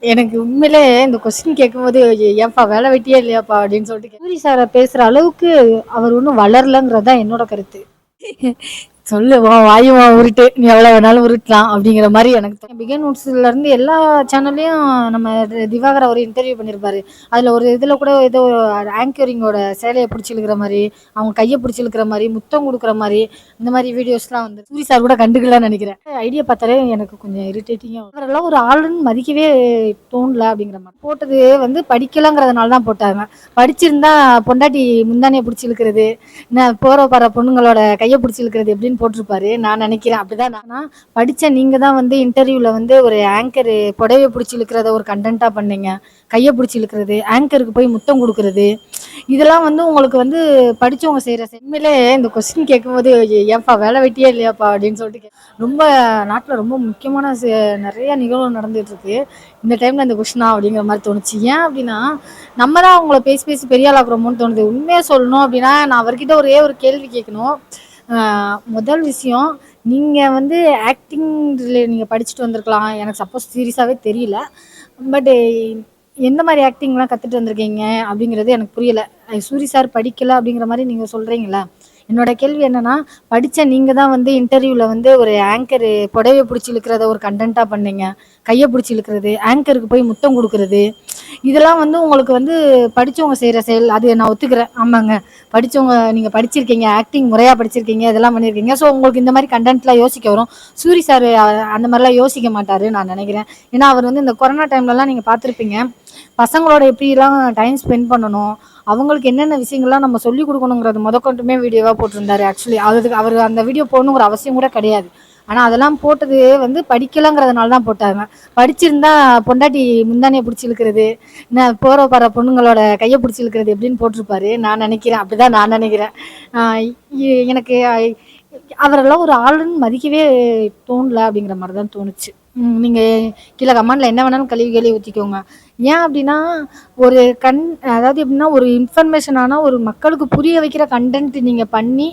எனக்கு உண்மையிலே இந்த கொஸ்டின் கேட்கும்போது, "ஏன்பா வேலை வெட்டியே இல்லையாப்பா?" அப்படின்னு சொல்லிட்டு சூரி சார பேசுற அளவுக்கு அவர் ஒண்ணும் வளரலங்கிறது தான் என்னோட கருத்து. சொல்லு உன் வாயும் உன் உருட்டு. நீ எவ்வளோ வேணாலும் உருட்டலாம் அப்படிங்கிற மாரி எனக்கு பிகன் உட்ஸ்ல இருந்து எல்லா சேனல்லயும் நம்ம திவாகர் அவர் இன்டர்வியூ பண்ணியிருப்பாரு. அதுல ஒரு இதுல கூட ஏதோ ஆங்கரிங்கோட சேலைய பிடிச்சு இழுக்கிற மாரி, அவங்க கைய பிடிச்சு இழுக்கிற மாரி, முத்தம் குடுக்குற மாரி, இந்த மாரி வீடியோஸ்லாம் வந்து சூரி சார் கூட கண்டுக்கலன்னு நெனைக்கிறேன். ஐடியா பார்த்தாலே எனக்கு கொஞ்சம் இரிட்டேட்டிங்கா அவரெல்லாம் ஒரு ஆளுன்னு மதிக்கவே தோணல அப்படிங்கிற மாரி. போட்டது வந்து படிக்கலங்கிறதுனால தான் போட்டாங்க. படிச்சிருந்தா பொண்டாட்டி முந்தானைய பிடிச்சு இழுக்கிறது, போற வர பொண்ணுங்களோட கைய பிடிச்சு இழுக்கிறது எப்படின்னு போட்டிருப்பாரு. நான் நினைக்கிறேன் அப்படிதான். நான் படிச்ச நீங்க தான் வந்து இன்டர்வியூல வந்து ஒரு ஆங்கர் புடவைய பிடிச்சு இழுக்கிறத ஒரு கண்டென்ட்டா பண்ணீங்க. கைய பிடிச்சு இழுக்கிறது, ஆங்கருக்கு போய் முத்தம் கொடுக்கறது, இதெல்லாம் வந்து உங்களுக்கு வந்து படிச்சவங்க செய்யற உண்மையிலே இந்த கொஸ்டின் கேட்கும்போது ஏன்பா வேலை வெட்டியே இல்லையாப்பா அப்படின்னு சொல்லிட்டு ரொம்ப நாட்டுல ரொம்ப முக்கியமான நிறைய நிகழ்வு நடந்துட்டு இருக்கு. இந்த டைம்ல இந்த கொஸ்டினா அப்படிங்கிற மாதிரி தோணுச்சு. ஏன் அப்படின்னா நம்ம தான் அவங்கள பேசி பேசி பெரிய ஆளாக்குறோமோன்னு தோணுது. உண்மையா சொல்லணும் அப்படின்னா நான் அவர்கிட்ட ஒரே ஒரு கேள்வி கேட்கணும். முதல் விஷயம், நீங்க வந்து ஆக்டிங்ல நீங்க படிச்சுட்டு வந்திருக்கலாம். எனக்கு சப்போஸ் சீரியஸாவே தெரியல. பட் எந்த மாதிரி ஆக்டிங்லாம் கத்துட்டு வந்திருக்கீங்க அப்படிங்கிறது எனக்கு புரியல. சூரி சார் படிக்கல அப்படிங்கிற மாதிரி நீங்க சொல்றீங்களா? என்னோட கேள்வி என்னன்னா, படிச்ச நீங்க தான் வந்து இன்டர்வியூல வந்து ஒரு ஆங்கர் புடவைய பிடிச்சி இழுக்கிறத ஒரு கண்டென்ட்டா பண்ணீங்க. கைய பிடிச்சி இழுக்கிறது, ஆங்கருக்கு போய் முத்தம் குடுக்குறது, இதெல்லாம் வந்து உங்களுக்கு வந்து படிச்சவங்க செய்ற செயல். அது நான் ஒத்துக்கிறேன். ஆமாங்க. படிச்சவங்க நீங்க படிச்சிருக்கீங்க, ஆக்டிங் முறையா படிச்சிருக்கீங்க, இதெல்லாம் பண்ணியிருக்கீங்க. ஸோ உங்களுக்கு இந்த மாரி கண்டென்ட்லாம் யோசிக்க வரும். சூரி சார் அந்த மாரிலாம் யோசிக்க மாட்டாருன்னு நான் நெனைக்கிறேன். ஏன்னா, அவர் வந்து இந்த கொரோனா டைம்லலாம் நீங்க பார்த்துருப்பீங்க. பசங்களோட எப்படிலாம் டைம் ஸ்பெண்ட் பண்ணணும், அவங்களுக்கு என்னென்ன விஷயங்கள்லாம் நம்ம சொல்லிக் குடுக்கணுங்கிறது மொதற்கொண்டுமே வீடியோவா போட்டிருந்தாரு. ஆக்சுவலி அதுக்கு அவரு அந்த வீடியோ போடணுங்கிற அவசியம் கூட கிடையாது. ஆனா அதெல்லாம் போட்டது வந்து படிக்கலங்கிறதுனால தான் போட்டாங்க. படிச்சிருந்தா பொண்டாட்டி முந்தானைய பிடிச்சு இழுக்கிறது, போற வர பொண்ணுங்களோட கைய பிடிச்சு இழுக்கிறது எப்படின்னு போட்டிருப்பாரு. நான் நினைக்கிறேன். அப்படிதான் நான் நினைக்கிறேன். எனக்கு அவரெல்லாம் ஒரு ஆளுன்னு மதிக்கவே தோணல அப்படிங்கிற மாதிரி தான் தோணுச்சு. நீங்க கீழே கமெண்ட்ல என்ன வேணாலும் கழுவி கழுவி ஊத்திக்கோங்க. ஏன் அப்படின்னா ஒரு அதாவது எப்படின்னா ஒரு இன்ஃபர்மேஷன் ஆனா ஒரு மக்களுக்கு புரிய வைக்கிற கண்டென்ட் நீங்க பண்ணி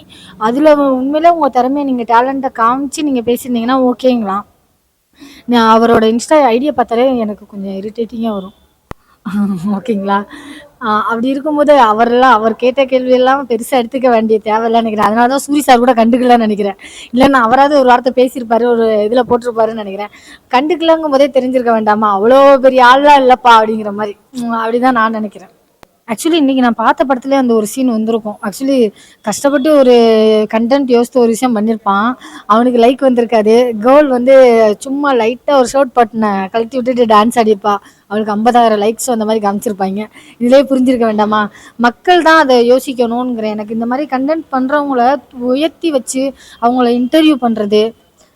அதுல உண்மையிலே உங்க திறமைய நீங்க டேலண்ட்டை காமிச்சு நீங்க பேசியிருந்தீங்கன்னா ஓகேங்களா. நான் அவரோட இன்ஸ்டா ஐடியா பார்த்தாலே எனக்கு கொஞ்சம் இரிட்டேட்டிங்கா வரும். ஓகேங்களா. அப்படி இருக்கும்போது அவரெல்லாம் அவர் கேட்ட கேள்வியெல்லாம் பெருசா எடுத்துக்க வேண்டிய தேவையில்லன்னு நினைக்கிறேன். அதனால தான் சூரி சார் கூட கண்டுக்கலன்னு நினைக்கிறேன். இல்லைன்னா அவராவது ஒரு வார்த்தை பேசியிருப்பாரு, ஒரு இதுல போட்டிருப்பாருன்னு நினைக்கிறேன். கண்டுக்கலங்கும் போதே தெரிஞ்சிருக்க வேண்டாமா, அவ்வளோ பெரிய ஆள்லாம் இல்லப்பா அப்படிங்கிற மாதிரி. அப்படிதான் நான் நினைக்கிறேன். ஆக்சுவலி இன்னைக்கு நான் பார்த்த படத்துல அந்த ஒரு சீன் வந்திருக்கும். ஆக்சுவலி கஷ்டப்பட்டு ஒரு கண்டென்ட் யோசித்து ஒரு விஷயம் பண்ணியிருப்பான். அவனுக்கு லைக் வந்திருக்காது. கேர்ள் வந்து சும்மா லைட்டா ஒரு ஷர்ட் பட்டனை கழட்டி விட்டுட்டு டான்ஸ் ஆடிப்பா. அவளுக்கு 50,000 லைக்ஸ் அந்த மாதிரி காமிச்சிருப்பாங்க. இதுலயே புரிஞ்சிருக்க வேண்டாமா, மக்கள் தான் அதை யோசிக்கணுங்கிறேன். எனக்கு இந்த மாதிரி கண்டென்ட் பண்றவங்கள உயர்த்தி வச்சு அவங்கள இன்டர்வியூ பண்றது,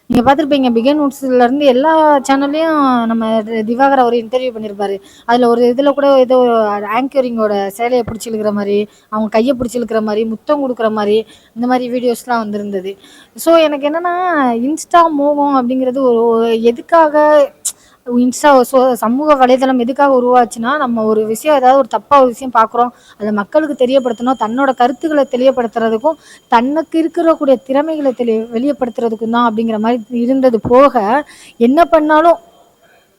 நீங்க பார்த்துருப்பீங்க பிகன் உட்ஸ்ல இருந்து எல்லா சேனல்லையும் நம்ம திவாகர் அவர் இன்டர்வியூ பண்ணியிருப்பாரு. அதுல ஒரு இதுல கூட ஏதோ ஆங்கரிங்கோட சேலைய பிடிச்சி இழுக்கிற மாதிரி, அவங்க கைய பிடிச்சி இழுக்கிற மாதிரி, முத்தம் கொடுக்குற மாதிரி, இந்த மாதிரி வீடியோஸ்லாம் வந்திருந்தது. ஸோ எனக்கு என்னன்னா இன்ஸ்டா மோகம் அப்படிங்கிறது எதுக்காக இன்ஸ்டா சமூக வலைதளம் எதுக்காக உருவாச்சுன்னா, நம்ம ஒரு விஷயம் ஏதாவது ஒரு தப்பா ஒரு விஷயம் பார்க்குறோம். அத மக்களுக்கு தெரியப்படுத்தணும். தன்னோட கருத்துக்கள தெரியப்படுத்துறதுக்கும், தனக்கு இருக்கக்கூடிய திறமைகள வெளியப்படுத்துறதுக்கும் தான் அப்படிங்கிற மாரி இருந்தது போக, என்ன பண்ணாலும்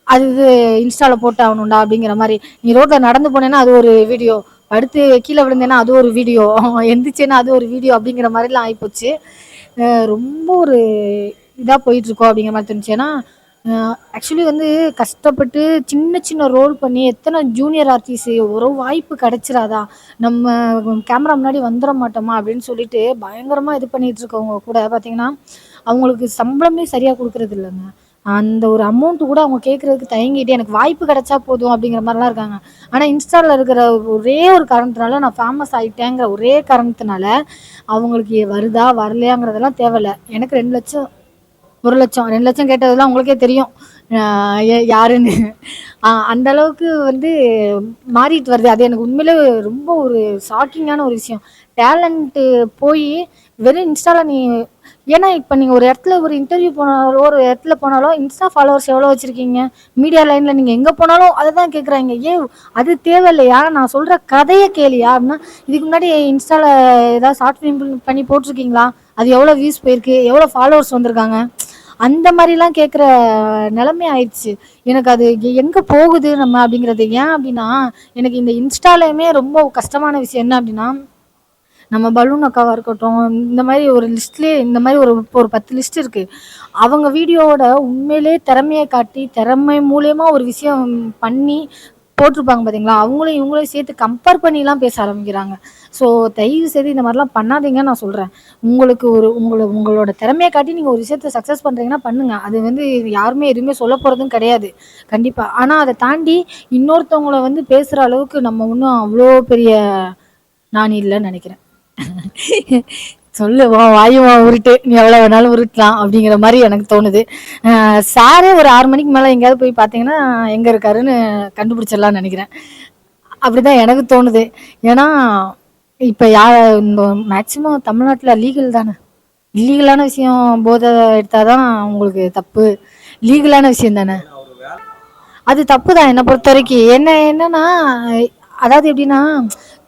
அது இன்ஸ்டால போட்டாகணும்டா அப்படிங்கிற மாரி. நீ ரோட்ல நடந்து போனேன்னா அது ஒரு வீடியோ. படுத்து கீழ விழுந்தேன்னா அது ஒரு வீடியோ. எந்திரிச்சேன்னா அது ஒரு வீடியோ அப்படிங்கிற மாரிலாம் ஆயிப்போச்சு. ரொம்ப ஒரு இதா போயிட்டுருக்கோம் அப்படிங்கிற மாரி தோணுச்சு. ஏன்னா ஆக்சுவலி வந்து கஷ்டப்பட்டு சின்ன சின்ன ரோல் பண்ணி எத்தனை ஜூனியர் ஆர்டிஸ்ட் ஒரு வாய்ப்பு கிடைச்சிராதா, நம்ம கேமரா முன்னாடி வந்துட மாட்டோமா அப்படின்னு சொல்லிட்டு பயங்கரமா இது பண்ணிட்டு இருக்கவங்க கூட பார்த்தீங்கன்னா அவங்களுக்கு சம்பளமே சரியா கொடுக்கறது இல்லைங்க. அந்த ஒரு அமௌண்ட் கூட அவங்க கேட்கறதுக்கு தயங்கிட்டு எனக்கு வாய்ப்பு கிடைச்சா போதும் அப்படிங்கிற மாதிரிலாம் இருக்காங்க. ஆனா இன்ஸ்டால இருக்கிற ஒரே ஒரு காரணத்தினால நான் ஃபேமஸ் ஆயிட்டேங்கிற ஒரே காரணத்தினால அவங்களுக்கு வருதா வரலையாங்கிறதெல்லாம் தேவையில்ல. எனக்கு 2,00,000 1,00,000 2,00,000 கேட்டதெல்லாம் உங்களுக்கே தெரியும். யாருன்னு. அந்த அளவுக்கு வந்து மாறிட்டு வருது. அது எனக்கு உண்மையிலே ரொம்ப ஒரு ஷாக்கிங்கான ஒரு விஷயம். டேலண்ட்டு போயி வெறும் இன்ஸ்டால ஏன்னா இப்ப நீங்க ஒரு இடத்துல ஒரு இன்டர்வியூ போனாலோ, ஒரு இடத்துல போனாலோ இன்ஸ்டா ஃபாலோவர்ஸ் எவ்வளோ வச்சிருக்கீங்க? மீடியா லைன்ல நீங்க எங்க போனாலும் அததான் கேட்குறாய்ங்க. ஏன் அது தேவையில்லையா? நான் சொல்ற கதைய கேளியா? அப்படின்னா, இதுக்கு முன்னாடி இன்ஸ்டால ஏதாவது ஷார்ட் ஃபிலிம் பண்ணி போட்டிருக்கீங்களா? அது எவ்வளோ வியூஸ் போயிருக்கு? எவ்வளோ ஃபாலோவர்ஸ் வந்திருக்காங்க? அந்த மாதிரிலாம் கேட்குற நிலைமை ஆயிடுச்சு. எனக்கு அது எங்கே போகுது நம்ம அப்படிங்கிறது. ஏன் அப்படின்னா எனக்கு இந்த இன்ஸ்டாலையுமே ரொம்ப கஷ்டமான விஷயம் என்ன அப்படின்னா, நம்ம பலூன் அக்காவா இருக்கட்டும், இந்த மாதிரி ஒரு லிஸ்ட்லேயே இந்த மாதிரி ஒரு ஒரு 10 லிஸ்ட் இருக்கு. அவங்க வீடியோவோட உண்மையிலே திறமையை காட்டி திறமை மூலியமா ஒரு விஷயம் பண்ணி போட்டிருப்பாங்க பார்த்தீங்களா, அவங்களும் இவங்களையும் சேர்த்து கம்பேர் பண்ணிலாம் பேச ஆரம்பிக்கிறாங்க. ஸோ தயவு செய்து இந்த மாதிரிலாம் பண்ணாதீங்கன்னு நான் சொல்கிறேன். உங்களுக்கு ஒரு உங்களோட திறமையை காட்டி நீங்கள் ஒரு விஷயத்த சக்ஸஸ் பண்ணுறீங்கன்னா பண்ணுங்க. அது வந்து யாருமே எதுவுமே சொல்ல போகிறதும் கிடையாது கண்டிப்பாக. ஆனால் அதை தாண்டி இன்னொருத்தவங்கள வந்து பேசுகிற அளவுக்கு நம்ம இன்னும் அவ்வளோ பெரிய நான் இல்லைன்னு நினைக்கிறேன். சொல்லு வாயுமா உருட்டு, நீ எவ்வளோ வேணாலும் உருட்டலாம் அப்படிங்கிற மாதிரி எனக்கு தோணுது. சாரே ஒரு 6 மணிக்கு மேலே எங்கேயாவது போய் பார்த்தீங்கன்னா எங்கே இருக்காருன்னு கண்டுபிடிச்சிடலாம்னு நினைக்கிறேன். அப்படிதான் எனக்கு தோணுது. ஏன்னா இப்போ இந்த மேக்சிமம் தமிழ்நாட்டில் லீகல் தானே. இல்லீகலான விஷயம் போதை எடுத்தாதான் உங்களுக்கு தப்பு. லீகலான விஷயம் தானே அது தப்பு தான் என்னை பொறுத்த வரைக்கும். என்னன்னா அதாவது எப்படின்னா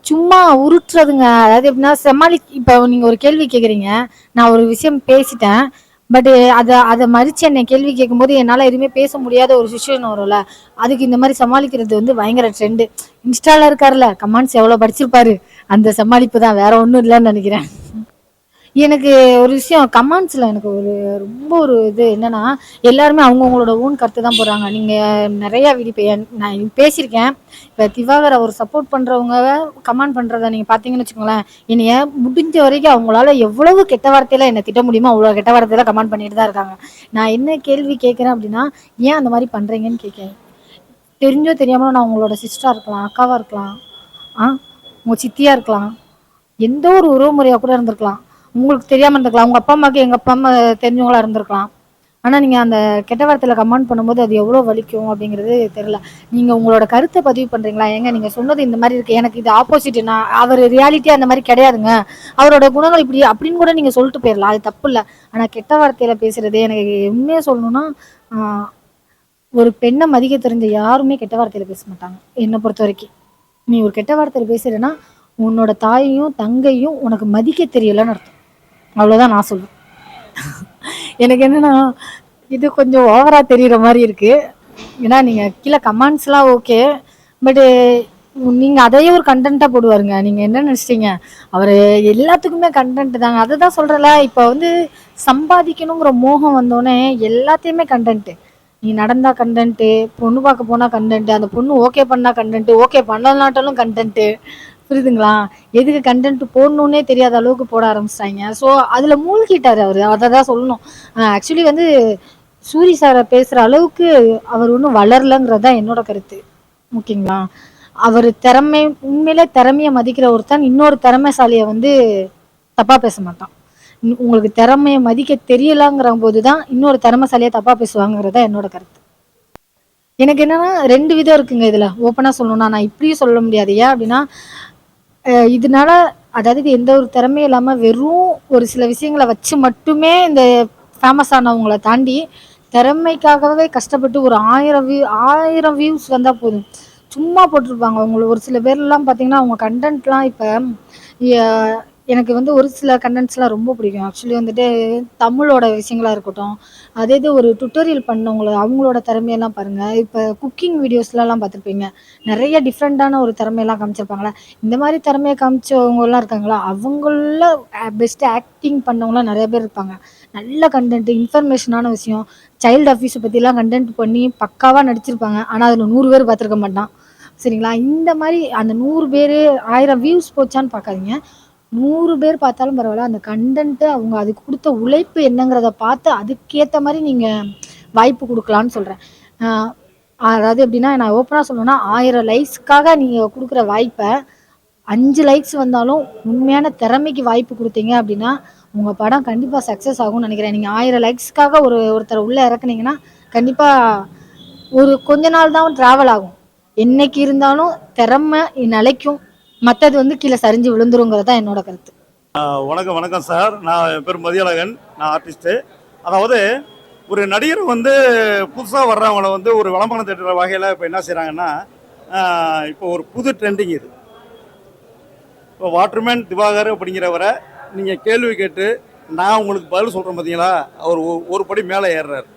சும்மா உருட்டுறதுங்க. அதாவது எப்படின்னா இப்போ நீங்கள் ஒரு கேள்வி கேட்குறீங்க, நான் ஒரு விஷயம் பேசிட்டேன். பட் அதை மறித்து என்னை கேள்வி கேட்கும்போது என்னால் எதுவுமே பேச முடியாத ஒரு சுச்சுவேஷன் வரும்ல, அதுக்கு இந்த மாதிரி சமாளிக்கிறது வந்து பயங்கர ட்ரெண்டு. இன்ஸ்டாவில் இருக்காருல்ல, கமெண்ட்ஸ் எவ்வளோ படிச்சிருப்பாரு, அந்த சமாளிப்பு தான், வேற ஒன்றும் இல்லைன்னு நினைக்கிறேன். எனக்கு ஒரு விஷயம் கமெண்ட்ஸில் எனக்கு ரொம்ப ஒரு இது என்னன்னா, எல்லாருமே அவங்கவுங்களோட ஓன் கருத்து தான் போடுறாங்க. நீங்கள் நிறையா வீடியோ நான் பேசியிருக்கேன். இப்போ திவாகரை ஒரு சப்போர்ட் பண்ணுறவங்க கமெண்ட் பண்ணுறத நீங்கள் பார்த்தீங்கன்னு வச்சுக்கோங்களேன், என்னைய முடிஞ்ச வரைக்கும் அவங்களால எவ்வளவு கெட்ட வார்த்தையில் என்னை திட்ட முடியுமோ அவ்வளோ கெட்ட வார்த்தையில் கமெண்ட் பண்ணிட்டு தான் இருக்காங்க. நான் என்ன கேள்வி கேட்குறேன் அப்படின்னா, ஏன் அந்த மாதிரி பண்ணுறீங்கன்னு கேட்குறேன். தெரிஞ்சோ தெரியாமலோ நான் உங்களோட சிஸ்டராக இருக்கலாம், அக்காவாக இருக்கலாம், உங்கள் சித்தியாக இருக்கலாம், எந்த ஒரு உறவுமுறையாக கூட இருந்திருக்கலாம், உங்களுக்கு தெரியாமல் இருந்திருக்கலாம், உங்கள் அப்பா அம்மாவுக்கு எங்கள் அப்பா அம்மா தெரிஞ்சவங்களா இருந்திருக்கலாம். ஆனால் நீங்கள் அந்த கெட்ட வார்த்தையில் கமெண்ட் பண்ணும்போது அது எவ்வளோ வலிக்கும் அப்படிங்கிறது தெரில. நீங்கள் உங்களோட கருத்தை பதிவு பண்ணுறீங்களா? ஏங்க நீங்கள் சொன்னது இந்த மாதிரி இருக்குது, எனக்கு இது ஆப்போசிட், நான் அவர் ரியாலிட்டியாக அந்த மாதிரி கிடையாதுங்க, அவரோட குணங்கள் இப்படி அப்படின்னு கூட நீங்கள் சொல்லிட்டு போயிடலாம், அது தப்பு இல்லை. ஆனால் கெட்ட வார்த்தையில் பேசுகிறது எனக்கு உண்மையாக சொல்லணும்னா, ஒரு பெண்ணை மதிக்க தெரிஞ்ச யாருமே கெட்ட வார்த்தையில் பேச மாட்டாங்க என்னை பொறுத்த வரைக்கும். நீ ஒரு கெட்ட வார்த்தையில் பேசுகிறேன்னா உன்னோட தாயையும் தங்கையும் உனக்கு மதிக்க தெரியலன்னு அர்த்தம். அவ்வளோதான் நான் சொல்லுவேன். எனக்கு என்னன்னா இது கொஞ்சம் ஓவரா தெரியுற மாதிரி இருக்கு. ஏன்னா நீங்க கீழே கமெண்ட்ஸ்லாம் ஓகே, பட்டு நீங்க அதையே ஒரு கண்டென்ட்டா போடுவாருங்க. நீங்க என்ன நினைச்சிட்டீங்க, அவர் எல்லாத்துக்குமே கண்டென்ட் தாங்க. அதை தான் சொல்றல, இப்போ வந்து சம்பாதிக்கணுங்கிற மோகம் வந்தோடனே எல்லாத்தையுமே கண்டென்ட்டு. நீ நடந்தா கண்டென்ட்டு, பொண்ணு பார்க்க போனா கண்டென்ட்டு, அந்த பொண்ணு ஓகே பண்ணா கண்டென்ட்டு, ஓகே பண்ணலாட்டாலும் கண்டென்ட்டு. புரியுதுங்களா? எதுக்கு கண்டென்ட் போடணுன்னே தெரியாத அளவுக்கு போட ஆரம்பிச்சிட்டாங்க. ஸோ அதில் மூழ்கிட்டார் அவர். அதை தான் சொல்லணும். ஆக்சுவலி வந்து சூரி சாரை பேசுகிற அளவுக்கு அவர் ஒன்றும் வளரலங்கிறது தான் என்னோட கருத்து. ஓகேங்களா? அவர் உண்மையிலே திறமையை மதிக்கிற ஒருத்தன் இன்னொரு திறமைசாலியை வந்து தப்பாக பேச மாட்டான். உங்களுக்கு திறமையை மதிக்க தெரியலாங்கிற போது தான் இன்னொரு திறமைசாலியை தப்பாக பேசுவாங்கிறது தான் என்னோட கருத்து. எனக்கு என்னன்னா 2 விதம் இருக்குங்க இதில். ஓப்பனாக சொல்லணும்னா நான் இப்படியும் சொல்ல முடியாது. ஏன் அப்படின்னா இதனால அதாவது எந்த ஒரு திறமையும் இல்லாமல் வெறும் ஒரு சில விஷயங்களை வச்சு மட்டுமே இந்த ஃபேமஸ் ஆனவங்களை தாண்டி திறமைக்காகவே கஷ்டப்பட்டு ஒரு 1000 வியூஸ் வந்தால் போதும், சும்மா போட்டிருப்பாங்க. அவங்களுக்கு ஒரு சில பேர்லாம் பார்த்தீங்கன்னா அவங்க கண்டென்ட்லாம் இப்போ எனக்கு வந்து ஒரு சில கண்டென்ட்ஸ்லாம் ரொம்ப பிடிக்கும். ஆக்சுவலி வந்துட்டு தமிழோட விஷயங்களாக இருக்கட்டும், அதே இது ஒரு டுட்டோரியல் பண்ணவங்கள அவங்களோட திறமையெல்லாம் பாருங்கள். இப்போ குக்கிங் வீடியோஸ்லாம் பார்த்துருப்பீங்க, நிறைய டிஃப்ரெண்ட்டான ஒரு திறமையெல்லாம் காமிச்சிருப்பாங்களா. இந்த மாதிரி திறமையை காமிச்சவங்கலாம் இருக்காங்களா, அவங்கள பெஸ்ட்டு ஆக்டிங் பண்ணவங்களாம் நிறைய பேர் இருப்பாங்க. நல்ல கண்டென்ட்டு, இன்ஃபர்மேஷனான விஷயம், சைல்டு அஃபீஸை பற்றிலாம் கண்டென்ட் பண்ணி பக்காவாக நடிச்சிருப்பாங்க. ஆனால் அதில் 100 பேர் பார்த்துருக்க மாட்டான். சரிங்களா? இந்த மாதிரி அந்த 100 பேர் 1000 வியூஸ் போச்சான்னு பார்க்காதீங்க. 100 பேர் பார்த்தாலும் பரவாயில்ல, அந்த கண்டென்ட்டு அவங்க அதுக்கு கொடுத்த உழைப்பு என்னங்கிறத பார்த்து அதுக்கேற்ற மாதிரி நீங்கள் வாய்ப்பு கொடுக்கலான்னு சொல்கிறேன். அதாவது எப்படின்னா, நான் ஓப்பனாக சொல்லணும்னா 1000 லைக்ஸ்க்காக நீங்கள் கொடுக்குற வாய்ப்பை 5 லைக்ஸ் வந்தாலும் உண்மையான திறமைக்கு வாய்ப்பு கொடுத்தீங்க அப்படின்னா உங்கள் படம் கண்டிப்பாக சக்ஸஸ் ஆகும்னு நினைக்கிறேன். நீங்கள் 1000 லைக்ஸ்க்காக ஒருத்தர் உள்ளே இறக்குனீங்கன்னா கண்டிப்பாக ஒரு கொஞ்ச நாள் தான் ட்ராவல் ஆகும். என்னைக்கு இருந்தாலும் திறமை நிலைக்கும், மற்றது வந்து கீழே சரிஞ்சு விழுந்துருங்கிறது தான் என்னோட கருத்து. வணக்கம் சார். நான் என் பேர் மதியழகன், நான் ஆர்டிஸ்ட்டு. அதாவது ஒரு நடிகர் வந்து புதுசாக வர்றவங்கள வந்து ஒரு விளம்பரம் தேடுற வகையில் இப்போ என்ன செய்கிறாங்கன்னா, இப்போ ஒரு புது ட்ரெண்டிங் இது. இப்போ வாட்டர்மேன் திவாகர் அப்படிங்கிறவரை நீங்கள் கேள்வி கேட்டு நான் உங்களுக்கு பதில் சொல்கிறேன் பார்த்தீங்களா, அவர் ஒரு படி மேலே ஏறுறாரு.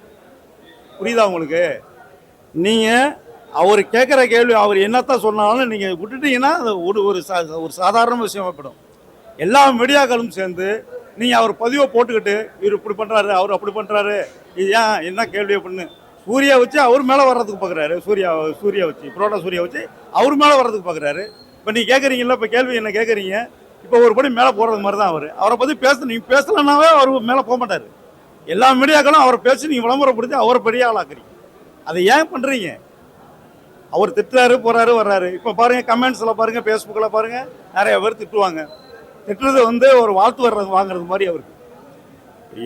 புரியுதா உங்களுக்கு? நீங்கள் அவர் கேட்குற கேள்வி அவர் என்னத்தான் சொன்னாலும் நீங்கள் விட்டுட்டீங்கன்னா அது ஒரு சாதாரண விஷயமா போயிடும். எல்லா மீடியாக்களும் சேர்ந்து நீங்கள் அவர் பதிவை போட்டுக்கிட்டு இவர் இப்படி பண்ணுறாரு, அவர் அப்படி பண்ணுறாரு, இது ஏன் என்ன கேள்வி அப்படின்னு சூர்யா வச்சு அவர் மேலே வர்றதுக்கு பார்க்குறாரு. சூர்யா வச்சு புரோட்டா சூர்யா வச்சு அவர் மேலே வர்றதுக்கு பார்க்குறாரு. இப்போ நீங்கள் கேட்குறீங்களா, இப்போ கேள்வி என்ன கேட்குறீங்க, இப்போ ஒரு படி மேலே போகிறது மாதிரி தான் அவர். அவரை பற்றி நீங்கள் பேசலைன்னாவே அவர் மேலே போக மாட்டார். எல்லா மீடியாக்களும் அவரை பேசி நீங்கள் விளம்பரப்படுத்தி அவரை பெரிய ஆளாக்குறீங்க. அதை ஏன் பண்ணுறீங்க? அவர் திட்டுறாரு, போகிறாரு, வர்றாரு. இப்போ பாருங்கள், கமெண்ட்ஸில் பாருங்கள், ஃபேஸ்புக்கில் பாருங்கள், நிறைய பேர் திட்டுவாங்க. திட்டுறது வந்து ஒரு வாழ்த்து வாங்குறது மாதிரி அவருக்கு.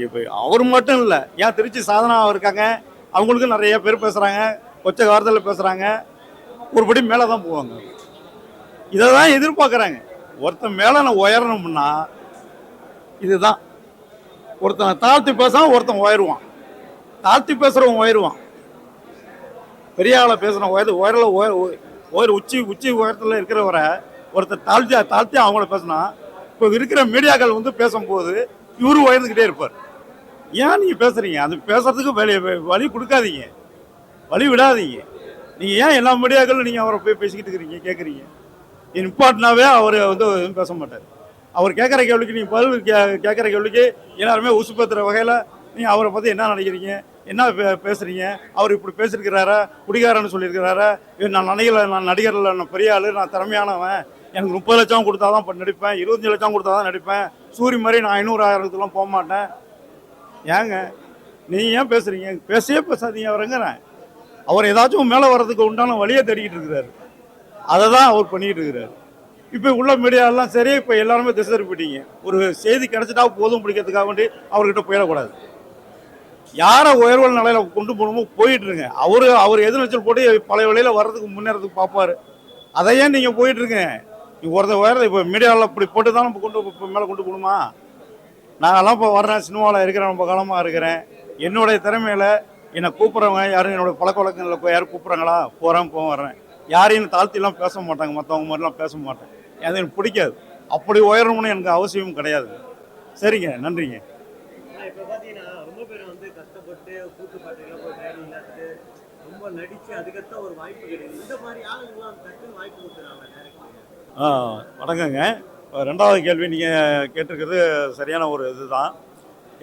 இப்போ அவர் மட்டும் இல்லை, ஏன் திருச்சி சாதனா இருக்காங்க, அவங்களுக்கும் நிறைய பேர் பேசுகிறாங்க, கொச்ச வார்த்தையில் பேசுகிறாங்க, ஒருபடி மேலே தான் போவாங்க. இதை தான் எதிர்பார்க்குறாங்க. ஒருத்தன் மேலே நான் உயரணும்னா இதுதான். ஒருத்தனை தாழ்த்தி பேசாமல் ஒருத்தன் உயருவான், தாழ்த்தி பேசுகிறவன் உயருவான். பெரிய ஆளை பேசுகிறவன் உயர உச்சி உயரத்தில் இருக்கிறவரை ஒருத்தர் தாழ்த்தி அவங்கள பேசினா, இப்போ இருக்கிற மீடியாக்கள் வந்து பேசும்போது இவரு உயர்ந்துக்கிட்டே இருப்பார். ஏன் நீங்கள் பேசுகிறீங்க? அது பேசுறதுக்கு வழி கொடுக்காதீங்க, வழி விடாதீங்க. நீங்கள் ஏன் எல்லா மீடியாக்களும் நீங்கள் அவரை போய் பேசிக்கிட்டு இருக்கிறீங்க, கேட்குறீங்க? இம்பார்ட்டனாகவே அவர் வந்து எதுவும் பேச மாட்டார். அவர் கேட்குற கேள்விக்கு நீங்கள் பதில் கேட்குற கேள்விக்கு எல்லாருமே உசுப்பேற்றுற வகையில் நீங்கள் அவரை பற்றி என்ன நினைக்கிறீங்க, என்ன பேசுகிறீங்க, அவர் இப்படி பேசியிருக்கிறாரா, குடிகாரன்னு சொல்லியிருக்கிறாரா, நான் நடிகர் இல்லை, நான் பெரிய ஆள், நான் திறமையானவன், எனக்கு 30 லட்சம் கொடுத்தா தான் இப்போ நடிப்பேன், 25 லட்சம் கொடுத்தா தான் நடிப்பேன், சூரிய மாதிரி நான் 500,000 போக மாட்டேன். ஏங்க நீங்கள் ஏன் பேசுகிறீங்க? பேசாதீங்க. அவருங்கிறேன், அவர் ஏதாச்சும் மேலே வர்றதுக்கு உண்டான வழியை தேடிக்கிட்டு இருக்கிறாரு. அதை தான் அவர் பண்ணிக்கிட்டு இருக்கிறாரு. இப்போ உள்ள மீடியாலாம் சரி, இப்போ எல்லாருமே திசை திருப்பிட்டீங்க. ஒரு செய்தி கிடைச்சிட்டா போதும் பிடிக்கிறதுக்காக வேண்டி அவர்கிட்ட போயிடக்கூடாது. யாரை உயர்வு நிலையில் கொண்டு போகணுமோ போயிட்டுருங்க. அவர் எதிர்நீச்சல் போட்டு பழைய வழியில் வர்றதுக்கு முன்னேறதுக்கு பார்ப்பார். அதையே நீங்கள் போயிட்டுருங்க. நீங்கள் ஒருத்தர் உயர்றது இப்போ மீடியாவில் இப்படி போட்டு தான் நம்ம மேலே கொண்டு போகணுமா? நாங்கள்லாம் இப்போ வர்றேன், சினிமாவில் இருக்கிறேன், ரொம்ப காலமாக இருக்கிறேன். என்னுடைய திறமையில் என்னை கூப்பிட்றவங்க யாரும் என்னோடய பழக்க வழக்கங்களில் யாரும் கூப்பிட்றாங்களா, போகிறேன் வர்றேன். யாரையும் தாழ்த்திலாம் பேச மாட்டாங்க, மற்றவங்க மாதிரிலாம் பேச மாட்டேன். அது எனக்கு பிடிக்காது. அப்படி உயரணும்னு எனக்கு அவசியமும் கிடையாது. சரிங்க, நன்றிங்க. இப்போ பார்த்தீங்கன்னா ரொம்ப பேர் வந்து கஷ்டப்பட்டு கூட்டுப்பாட்டுலாம் போய் ட்ரைனிங் இல்லாது ரொம்ப நடித்து அதுக்கத்தான் ஒரு வாய்ப்பு கிடையாது. இந்த மாதிரி ஆளுங்களாம் டக்குன்னு வாய்ப்பு கொடுத்துறாங்க டேரக்டர். வணக்கங்க. ரெண்டாவது கேள்வி நீங்கள் கேட்டிருக்கிறது சரியான ஒரு இதுதான்.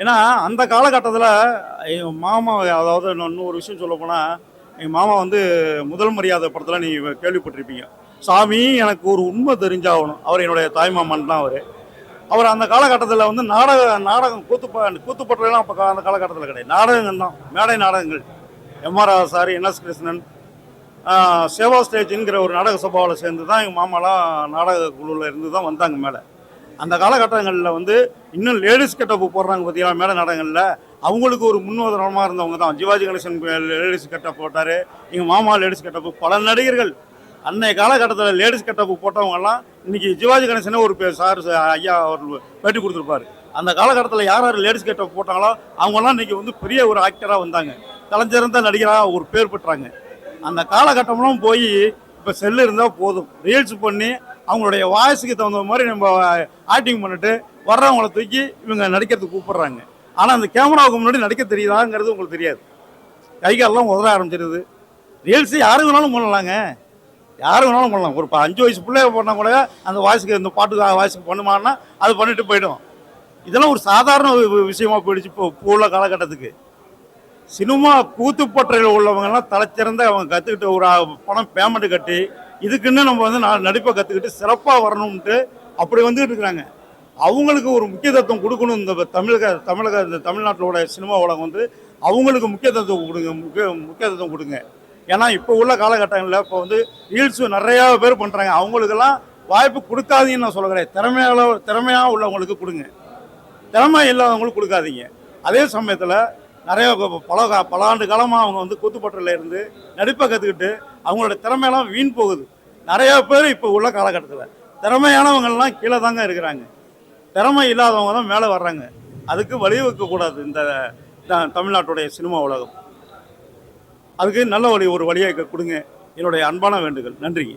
ஏன்னா அந்த காலகட்டத்தில் எங்கள் மாமா, அதாவது இன்னொரு விஷயம் சொல்ல போனால், எங்கள் மாமா வந்து முதல் மரியாதை படத்தில் நீங்கள் கேள்விப்பட்டிருப்பீங்க. சாமி எனக்கு ஒரு உண்மை தெரிஞ்சாகணும். அவர் என்னுடைய தாய்மாமன் தான். அவர் அந்த காலகட்டத்தில் வந்து நாடகம் கூத்துப்பட்டெல்லாம் அப்போ அந்த காலகட்டத்தில் கிடையாது, நாடகங்கள் தான், மேடை நாடகங்கள். MR sir, NS Krishnan, Seva ஸ்டேஜுங்கிற ஒரு நாடக சபாவில் சேர்ந்து தான் எங்கள் மாமாலாம் நாடக குழுவில் இருந்து தான் வந்தாங்க மேலே. அந்த காலகட்டங்களில் வந்து இன்னும் லேடிஸ் கெட்டப்பு போடுறாங்க பார்த்தீங்களா மேடை நாடகங்களில், அவங்களுக்கு ஒரு முன்னுதாரணமாக இருந்தவங்க தான். சிவாஜி கணேசன் லேடிஸ் கெட்டப் போட்டார், எங்கள் மாமா லேடிஸ் கெட்டப்பு. பல நடிகர்கள் அன்னைய காலகட்டத்தில் லேடிஸ் கெட்டப்பு போட்டவங்கெல்லாம் இன்றைக்கி சிவாஜி கணேசனே ஒரு சார் ஐயா அவர் பேட்டி கொடுத்துருப்பாரு. அந்த காலகட்டத்தில் யார் யார் லேடிஸ் கெட்டப் போட்டாங்களோ அவங்கெல்லாம் இன்றைக்கி வந்து பெரிய ஒரு ஆக்டராக வந்தாங்க, தலைஞ்சிறந்த நடிகராக ஒரு பேர் பெற்றாங்க. அந்த காலகட்டம்லாம் போய் இப்போ செல்லு இருந்தால் போதும், ரீல்ஸ் பண்ணி அவங்களுடைய வாய்ஸுக்கு தகுந்த மாதிரி நம்ம ஆக்டிங் பண்ணிட்டு வர்றவங்களை தூக்கி இவங்க நடிக்கிறதுக்கு கூப்பிட்றாங்க. ஆனால் அந்த கேமராவுக்கு முன்னாடி நடிக்க தெரியுதாங்கிறது உங்களுக்கு தெரியாது. கைகாலெலாம் உதற ஆரம்பிச்சிருது. ரீல்ஸு யாருக்கு வேணாலும் பண்ணலாங்க, யாரு வேணாலும் பண்ணலாம். ஒரு 5 வயசு பிள்ளைய பண்ணால் கூட அந்த வாய்ஸுக்கு, இந்த பாட்டுக்கு வாய்ஸுக்கு பண்ணுமான்னா அது பண்ணிட்டு போய்டும். இதெல்லாம் ஒரு சாதாரண விஷயமா போயிடுச்சு இப்போ உள்ள காலகட்டத்துக்கு. சினிமா கூத்துப்பற்றையில் உள்ளவங்கெல்லாம் தலைச்சிறந்த அவங்க கற்றுக்கிட்டு ஒரு பணம் பேமெண்ட்டு கட்டி இதுக்குன்னு நம்ம வந்து நடிப்பை கற்றுக்கிட்டு சிறப்பாக வரணும்ன்ட்டு அப்படி வந்துக்கிட்டு இருக்கிறாங்க. அவங்களுக்கு ஒரு முக்கியத்துவம் கொடுக்கணும். இந்த இந்த தமிழ்நாட்டோட சினிமா உலகம் வந்து அவங்களுக்கு முக்கியத்துவம் கொடுங்க. ஏன்னா இப்போ உள்ள காலகட்டங்களில் இப்போ வந்து ரீல்ஸு நிறையா பேர் பண்ணுறாங்க. அவங்களுக்கெல்லாம் வாய்ப்பு கொடுக்காதீங்கன்னு நான் சொல்ல கிடையாது. திறமையாக உள்ளவங்களுக்கு கொடுங்க, திறமை இல்லாதவங்களுக்கு கொடுக்காதீங்க. அதே சமயத்தில் நிறைய பல ஆண்டு காலமாக அவங்க வந்து கூத்துப்பட்டில் இருந்து நடிப்பை கற்றுக்கிட்டு அவங்களோட திறமையெல்லாம் வீண் போகுது. நிறையா பேர் இப்போ உள்ள காலகட்டத்தில் திறமையானவங்கள்லாம் கீழே தாங்க இருக்கிறாங்க, திறமை இல்லாதவங்க தான் மேலே வர்றாங்க. அதுக்கு வழிவகுக்கக்கூடாது இந்த தமிழ்நாட்டுடைய சினிமா உலகம். அதுக்கு நல்ல ஒரு வழியை கொடுங்க, என்னுடைய அன்பான வேண்டுகோள். நன்றிங்க.